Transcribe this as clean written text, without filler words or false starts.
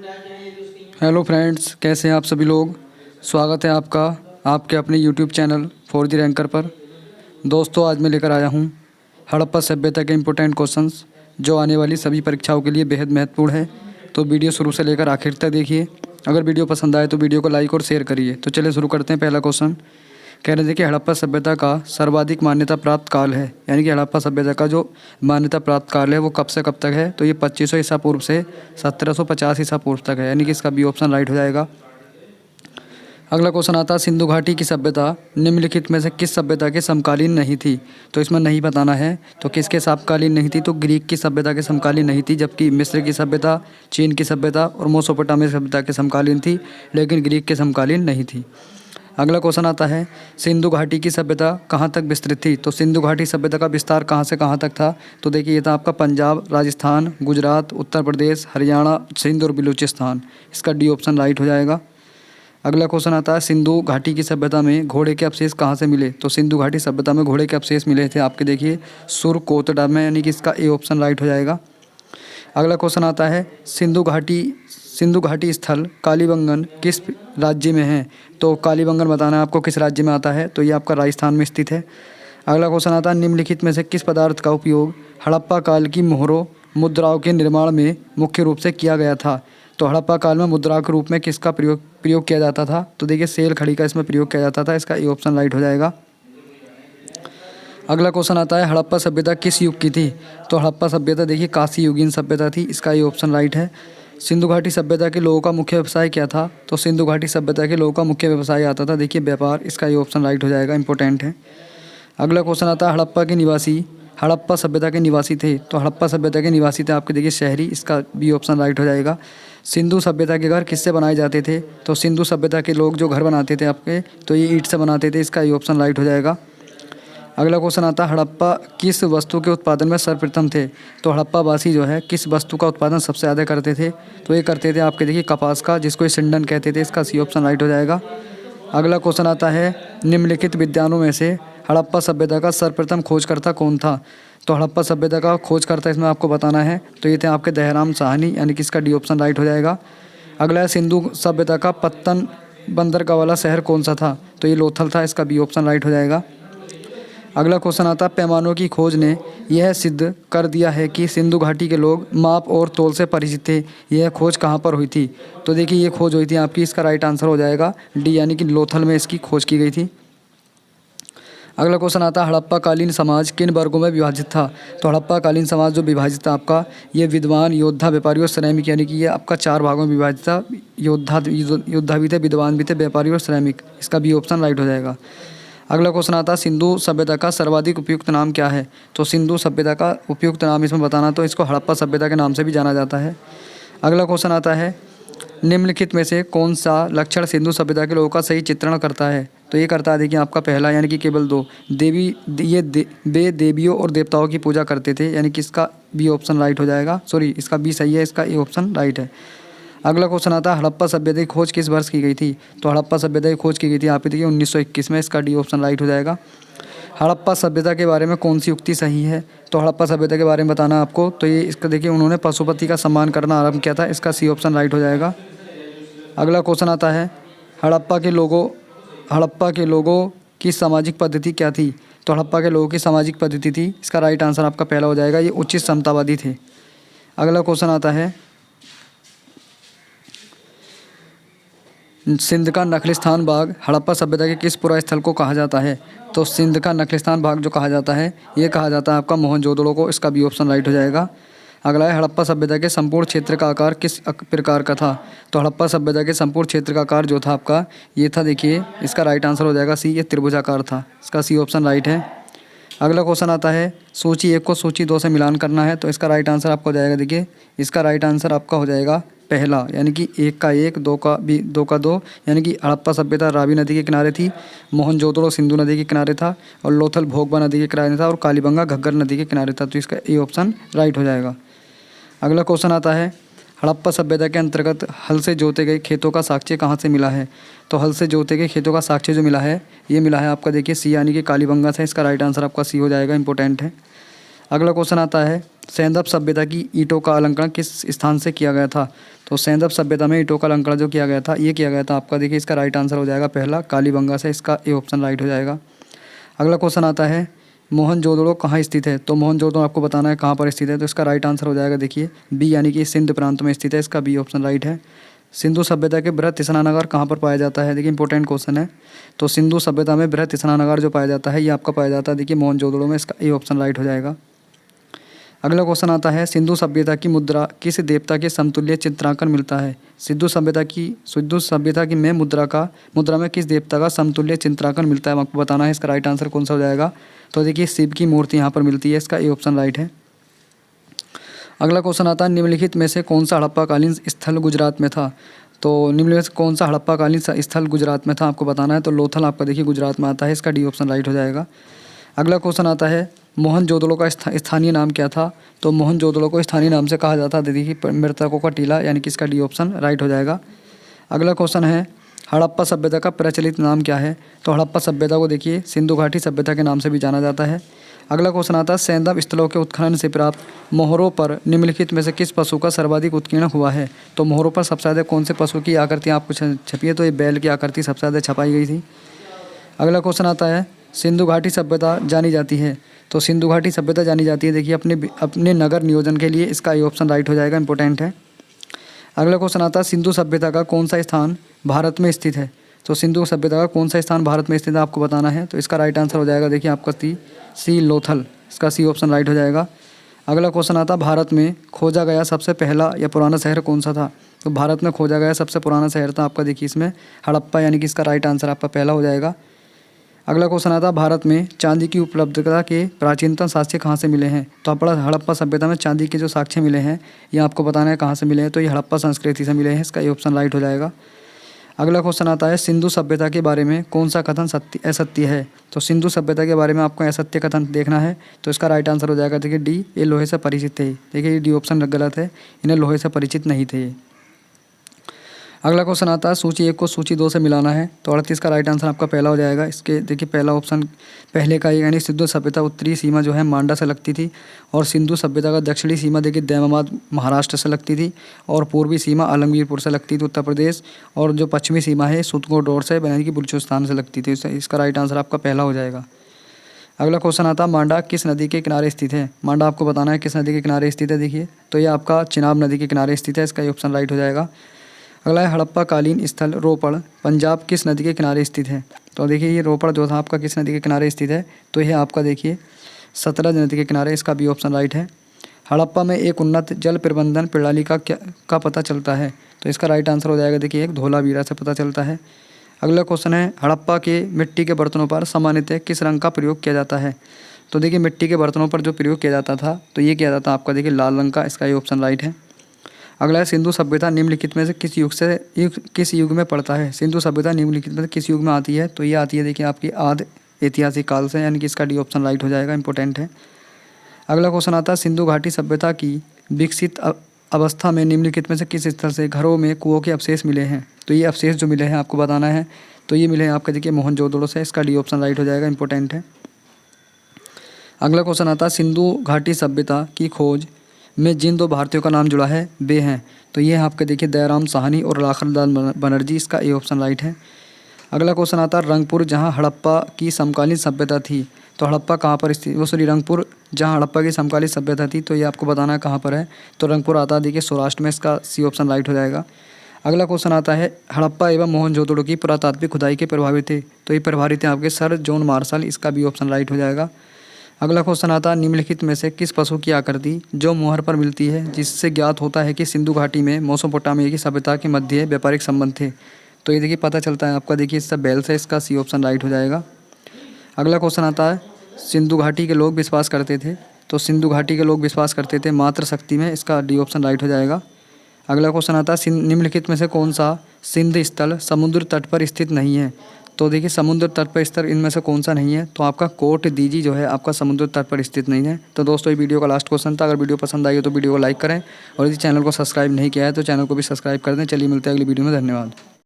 Hello friends, कैसे हैं आप सभी लोग। स्वागत है आपका आपके अपने YouTube channel for the ranker पर। दोस्तों, आज मैं लेकर आया हूं हड़प्पा सभ्यता के इम्पोर्टेंट क्वेश्चंस जो आने वाली सभी परीक्षाओं के लिए बेहद महत्वपूर्ण है। तो वीडियो शुरू से लेकर आखिर तक देखिए। अगर वीडियो पसंद आए तो वीडियो को लाइक और शेयर करिए। तो चलिए शुरू करते हैं। पहला क्वेश्चन कह रहे थे कि हड़प्पा सभ्यता का सर्वाधिक मान्यता प्राप्त काल है, यानी कि हड़प्पा सभ्यता का जो मान्यता प्राप्त काल है वो कब से कब तक है। तो ये 2500 ईसा पूर्व से 1750 ईसा पूर्व तक है, यानी कि इसका बी ऑप्शन राइट हो जाएगा। अगला क्वेश्चन आता है सिंधु घाटी की सभ्यता निम्नलिखित में से किस सभ्यता के समकालीन नहीं थी। तो इसमें नहीं बताना है। तो किसके समकालीन नहीं थी, तो ग्रीक की सभ्यता के समकालीन नहीं थी, जबकि मिस्र की सभ्यता, चीन की सभ्यता और मेसोपोटामिया सभ्यता के समकालीन थी, लेकिन ग्रीक के समकालीन नहीं थी। अगला क्वेश्चन आता है सिंधु घाटी की सभ्यता कहाँ तक विस्तृत थी। तो सिंधु घाटी सभ्यता का विस्तार कहाँ से कहाँ तक था। तो देखिए, ये था आपका पंजाब, राजस्थान, गुजरात, उत्तर प्रदेश, हरियाणा, सिंध और बलूचिस्तान। इसका डी ऑप्शन राइट हो जाएगा। अगला क्वेश्चन आता है सिंधु घाटी की सभ्यता में घोड़े के अवशेष कहाँ से मिले। तो सिंधु घाटी सभ्यता में घोड़े के अवशेष मिले थे आपके, देखिए सुरकोतडा में, यानी कि इसका ए ऑप्शन राइट हो जाएगा। अगला क्वेश्चन आता है सिंधु घाटी स्थल कालीबंगन किस राज्य में है। तो कालीबंगन बताना है आपको किस राज्य में आता है। तो ये आपका राजस्थान में स्थित है। अगला क्वेश्चन आता है निम्नलिखित में से किस पदार्थ का उपयोग हड़प्पा काल की मोहरों मुद्राओं के निर्माण में मुख्य रूप से किया गया था। तो हड़प्पा काल में मुद्रा के रूप में किसका प्रयोग किया जाता था। तो देखिए, सेल खड़ी का इसमें प्रयोग किया जाता था। इसका ए ऑप्शन राइट हो जाएगा। अगला क्वेश्चन आता है हड़प्पा सभ्यता किस युग की थी। तो हड़प्पा सभ्यता देखिए कांस्य युगीन सभ्यता थी। इसका ये ऑप्शन राइट है। सिंधु घाटी सभ्यता के लोगों का मुख्य व्यवसाय क्या था। तो सिंधु घाटी सभ्यता के लोगों का मुख्य व्यवसाय आता था, देखिए व्यापार। इसका ये ऑप्शन राइट हो जाएगा, इंपॉर्टेंट है। अगला क्वेश्चन आता है हड़प्पा के निवासी हड़प्पा सभ्यता के निवासी थे। तो हड़प्पा सभ्यता के निवासी थे आपके, देखिए शहरी। इसका बी ऑप्शन राइट हो जाएगा। सिंधु सभ्यता के घर किससे बनाए जाते थे। तो सिंधु सभ्यता के लोग जो घर बनाते थे आपके, तो ये ईंट से बनाते थे। इसका ये ऑप्शन राइट हो जाएगा। अगला क्वेश्चन आता है हड़प्पा किस वस्तु के उत्पादन में सर्वप्रथम थे। तो हड़प्पावासी जो है किस वस्तु का उत्पादन सबसे ज़्यादा करते थे। तो ये करते थे आपके, देखिए कपास का, जिसको सिंडन कहते थे। इसका सी ऑप्शन राइट हो जाएगा। अगला क्वेश्चन आता है निम्नलिखित विद्वानों में से हड़प्पा सभ्यता का सर्वप्रथम खोजकर्ता कौन था। तो हड़प्पा सभ्यता का खोजकर्ता इसमें आपको बताना है। तो ये थे आपके दयाराम साहनी, यानी कि इसका डी ऑप्शन राइट हो जाएगा। अगला है सिंधु सभ्यता का पत्तन बंदरगाह वाला शहर कौन सा था। तो ये लोथल था। इसका बी ऑप्शन राइट हो जाएगा। अगला क्वेश्चन आता है पैमानों की खोज ने यह सिद्ध कर दिया है कि सिंधु घाटी के लोग माप और तोल से परिचित थे। यह खोज कहाँ पर हुई थी। तो देखिए, ये खोज हुई थी आपकी, इसका राइट आंसर हो जाएगा डी, यानी कि लोथल में इसकी खोज की गई थी। अगला क्वेश्चन आता है हड़प्पा कालीन समाज किन वर्गों में विभाजित था। तो हड़प्पा कालीन समाज जो विभाजित था आपका, ये विद्वान, योद्धा, व्यापारी और श्रमिक, यानी कि ये आपका 4 भागों में विभाजित था। योद्धा भी थे, विद्वान भी थे, व्यापारी और श्रमिक। इसका बी ऑप्शन राइट हो जाएगा। अगला क्वेश्चन आता है सिंधु सभ्यता का सर्वाधिक उपयुक्त नाम क्या है। तो सिंधु सभ्यता का उपयुक्त नाम इसमें बताना, तो इसको हड़प्पा सभ्यता के नाम से भी जाना जाता है। अगला क्वेश्चन आता है निम्नलिखित में से कौन सा लक्षण सिंधु सभ्यता के लोगों का सही चित्रण करता है। तो ये करता है, देखिए आपका पहला, यानी कि केवल 2 देवी, वे देवियों और देवताओं की पूजा करते थे, यानी कि इसका बी ऑप्शन राइट हो जाएगा। सॉरी, इसका बी सही है, इसका ए ऑप्शन राइट है। अगला क्वेश्चन आता है हड़प्पा सभ्यता की खोज किस वर्ष की गई थी। तो हड़प्पा सभ्यता की खोज की गई थी आप देखिए 1921 में। इसका डी ऑप्शन राइट हो जाएगा। हड़प्पा सभ्यता के बारे में कौन सी उक्ति सही है। तो हड़प्पा सभ्यता के बारे में बताना आपको, तो ये इसका देखिए उन्होंने पशुपति का सम्मान करना आरंभ किया था। इसका सी ऑप्शन राइट हो जाएगा। अगला क्वेश्चन आता है हड़प्पा के लोगों की सामाजिक पद्धति क्या थी। तो हड़प्पा के लोगों की सामाजिक पद्धति थी, इसका राइट आंसर आपका पहला हो जाएगा, ये उचित समतावादी थे। अगला क्वेश्चन आता है सिंध का नखलिस्तान भाग हड़प्पा सभ्यता के किस पुरा स्थल को कहा जाता है। तो सिंध का नखलिस्तान भाग जो कहा जाता है, ये कहा जाता है आपका मोहनजोदड़ो को। इसका बी ऑप्शन राइट हो जाएगा। अगला है हड़प्पा सभ्यता के संपूर्ण क्षेत्र का आकार किस प्रकार का था। तो हड़प्पा सभ्यता के संपूर्ण क्षेत्र का आकार जो था आपका, ये था, देखिए इसका राइट आंसर हो जाएगा सी, ये त्रिभुजाकार था। इसका सी ऑप्शन राइट है। अगला क्वेश्चन आता है सूची 1 को सूची 2 से मिलान करना है। तो इसका राइट आंसर आपका हो जाएगा, देखिए इसका राइट आंसर आपका हो जाएगा पहला, यानी कि 1 का 1, 2 का 2, यानी कि हड़प्पा सभ्यता रावी नदी के किनारे थी, मोहनजोदड़ो सिंधु नदी के किनारे था, और लोथल भोगबा नदी के किनारे था, और कालीबंगा घग्गर नदी के किनारे था। तो इसका ए ऑप्शन राइट हो जाएगा। अगला क्वेश्चन आता है हड़प्पा सभ्यता के अंतर्गत हल से जोते गए खेतों का साक्ष्य कहाँ से मिला है। तो हल से जोते गए खेतों का साक्ष्य जो मिला है, ये मिला है आपका, देखिए सी, यानी कि कालीबंगा से। इसका राइट आंसर आपका सी हो जाएगा, इंपॉर्टेंट है। अगला क्वेश्चन आता है सैंदव सभ्यता की ईंटों का अलंकरण किस स्थान से किया गया था। तो तो सैंधव सभ्यता में ईंटों का अलंकरण जो किया गया था, ये किया गया था आपका देखिए इसका राइट आंसर हो जाएगा पहला कालीबंगा से, इसका ए ऑप्शन राइट हो जाएगा। अगला क्वेश्चन आता है मोहनजोदड़ो कहाँ स्थित है। तो मोहनजोदड़ो आपको बताना है कहाँ पर स्थित है, तो इसका राइट आंसर हो जाएगा देखिए बी, यानी कि सिंध प्रांत में स्थित है, इसका बी ऑप्शन राइट है। सिंधु सभ्यता के बृहत स्नानागार कहाँ पर पाया जाता है, देखिए इंपॉर्टेंट क्वेश्चन है। तो सिंधु सभ्यता में बृहत स्नानागार जो पाया जाता है ये आपका पाया जाता है देखिए मोहनजोदड़ो में, इसका ए ऑप्शन राइट हो जाएगा। अगला क्वेश्चन आता है सिंधु सभ्यता की मुद्रा किस देवता के समतुल्य चित्रांकन मिलता है। सिंधु सभ्यता की में मुद्रा में किस देवता का समतुल्य चित्रांकन मिलता है, आपको बताना है। इसका राइट आंसर कौन सा हो जाएगा, तो देखिए शिव की मूर्ति यहाँ पर मिलती है, इसका ए ऑप्शन राइट है। अगला क्वेश्चन आता है निम्नलिखित में से कौन सा हड़प्पाकालीन स्थल गुजरात में था। तो निम्न में से कौन सा हड़प्पाकालीन स्थल गुजरात में था, आपको बताना है। तो लोथल आपका देखिए गुजरात में आता है, इसका डी ऑप्शन राइट हो जाएगा। अगला क्वेश्चन आता है मोहनजोदड़ो का स्थानीय नाम क्या था। तो मोहनजोदड़ो को स्थानीय नाम से कहा जाता है देखिए मृतकों का टीला, यानी कि इसका डी ऑप्शन राइट हो जाएगा। अगला क्वेश्चन है हड़प्पा सभ्यता का प्रचलित नाम क्या है। तो हड़प्पा सभ्यता को देखिए सिंधु घाटी सभ्यता के नाम से भी जाना जाता है। अगला क्वेश्चन आता है सैंधव स्थलों के उत्खनन से प्राप्त मोहरों पर निम्नलिखित में से किस पशु का सर्वाधिक उत्कीर्ण हुआ है। तो मोहरों पर सबसे ज़्यादा कौन से पशु की आकृति आपको छपी है, तो ये बैल की आकृति सबसे ज़्यादा छपाई गई थी। अगला क्वेश्चन आता है सिंधु घाटी सभ्यता जानी जाती है। तो सिंधु घाटी सभ्यता जानी जाती है देखिए अपने नगर नियोजन के लिए, इसका ये ऑप्शन राइट हो जाएगा, इंपॉर्टेंट है। अगला क्वेश्चन आता है सिंधु सभ्यता का कौन सा स्थान भारत में स्थित है। तो सिंधु सभ्यता का कौन सा स्थान भारत में स्थित है, आपको बताना है। तो इसका राइट आंसर हो जाएगा देखिए आपका सी लोथल, इसका सी ऑप्शन राइट हो जाएगा। अगला क्वेश्चन आता है भारत में खोजा गया सबसे पहला या पुराना शहर कौन सा था। तो भारत में खोजा गया सबसे पुराना शहर था आपका देखिए इसमें हड़प्पा, यानी कि इसका राइट आंसर आपका पहला हो जाएगा। अगला क्वेश्चन आता है भारत में चांदी की उपलब्धता के प्राचीनतम साक्ष्य कहाँ से मिले हैं। तो अपना हड़प्पा सभ्यता में चांदी के जो साक्ष्य मिले हैं ये आपको बताना है कहाँ से मिले हैं। तो ये हड़प्पा संस्कृति से मिले हैं, इसका ये ऑप्शन राइट हो जाएगा। अगला क्वेश्चन आता है सिंधु सभ्यता के बारे में कौन सा कथन असत्य है। तो सिंधु सभ्यता के बारे में आपको असत्य कथन देखना है, तो इसका राइट आंसर हो जाएगा देखिए डी, ये लोहे से परिचित थे। देखिए डी ऑप्शन गलत है, इन्हें लोहे से परिचित नहीं थे। अगला क्वेश्चन आता है सूची 1 को सूची 2 से मिलाना है। तो 38 का राइट आंसर आपका पहला हो जाएगा। इसके देखिए पहला ऑप्शन पहले का यानी सिंधु सभ्यता उत्तरी सीमा जो है मांडा से लगती थी, और सिंधु सभ्यता का दक्षिणी सीमा देखिए दैमाबाद महाराष्ट्र से लगती थी, और पूर्वी सीमा आलमगीरपुर से लगती थी उत्तर प्रदेश, और जो पश्चिमी सीमा है सुतगोडोर से यानी कि बलूचिस्तान से लगती थी। इसका राइट आंसर आपका पहला हो जाएगा। अगला क्वेश्चन आता है मांडा किस नदी के किनारे स्थित है। मांडा आपको बताना है किस नदी के किनारे स्थित है। देखिए तो ये आपका चिनाब नदी के किनारे स्थित है, इसका ऑप्शन राइट हो जाएगा। अगला है हड़प्पा कालीन स्थल रोपड़ पंजाब किस नदी के किनारे स्थित है। तो देखिए ये रोपड़ जो था आपका किस नदी के किनारे स्थित है, तो यह आपका देखिए सतलज नदी के किनारे, इसका भी ऑप्शन राइट है। हड़प्पा में एक उन्नत जल प्रबंधन प्रणाली का पता चलता है। तो इसका राइट आंसर हो जाएगा देखिए एक धोलावीरा से पता चलता है। अगला क्वेश्चन है हड़प्पा के मिट्टी के बर्तनों पर सामान्यतः किस रंग का प्रयोग किया जाता है। तो देखिए मिट्टी के बर्तनों पर जो प्रयोग किया जाता था तो ये किया जाता था आपका देखिए लाल रंग का, इसका ये ऑप्शन राइट है। अगला है सिंधु सभ्यता निम्नलिखित में से किस युग में पड़ता है। सिंधु सभ्यता निम्नलिखित में से किस युग में आती है। तो ये आती है देखिए आपकी आदि ऐतिहासिक काल से, यानी कि इसका डी ऑप्शन राइट हो जाएगा, इंपॉर्टेंट है। अगला क्वेश्चन आता है सिंधु घाटी सभ्यता की विकसित अवस्था में निम्नलिखित में से किस स्थल से घरों में कुओं के अवशेष मिले हैं। तो ये अवशेष जो मिले हैं आपको बताना है, तो ये मिले हैं आपका देखिए मोहनजोदड़ो से, इसका डी ऑप्शन राइट हो जाएगा, इंपॉर्टेंट है। अगला क्वेश्चन आता है सिंधु घाटी सभ्यता की खोज में जिन 2 भारतीयों का नाम जुड़ा है वे हैं। तो ये आपके देखिए दयाराम साहनी और लाखनलाल बनर्जी, इसका ए ऑप्शन राइट है। अगला क्वेश्चन आता है रंगपुर जहाँ हड़प्पा की समकालीन सभ्यता थी। तो हड़प्पा कहाँ पर स्थित, वो सॉरी रंगपुर जहाँ हड़प्पा की समकालीन सभ्यता थी, तो ये आपको बताना है कहाँ पर है। तो रंगपुर आता है देखिए सौराष्ट्र में, इसका सी ऑप्शन राइट हो जाएगा। अगला क्वेश्चन आता है हड़प्पा एवं मोहनजोदड़ो की पुरातात्विक खुदाई के प्रभावी थे। तो ये प्रभावी थे आपके सर जॉन मार्शल, इसका भी ऑप्शन राइट हो जाएगा। अगला क्वेश्चन आता है निम्नलिखित में से किस पशु की आकृति जो मोहर पर मिलती है जिससे ज्ञात होता है कि सिंधु घाटी में मेसोपोटामिया की सभ्यता के मध्य व्यापारिक संबंध थे। तो ये देखिए पता चलता है आपका देखिए इससे बैल से, इसका सी ऑप्शन राइट हो जाएगा। अगला क्वेश्चन आता है सिंधु घाटी के लोग विश्वास करते थे। तो सिंधु घाटी के लोग विश्वास करते थे मातृ शक्ति में, इसका डी ऑप्शन राइट हो जाएगा। अगला क्वेश्चन आता है निम्नलिखित में से कौन सा सिंध स्थल समुद्र तट पर स्थित नहीं है। तो देखिए समुद्र तट पर स्थित इनमें से कौन सा नहीं है। तो आपका कोट दीजी जो है आपका समुद्र तट पर स्थित नहीं है। तो दोस्तों ये वीडियो का लास्ट क्वेश्चन था। अगर वीडियो पसंद आई हो तो वीडियो को लाइक करें, और यदि चैनल को सब्सक्राइब नहीं किया है तो चैनल को भी सब्सक्राइब कर दें। चलिए मिलते हैं अगली वीडियो में, धन्यवाद।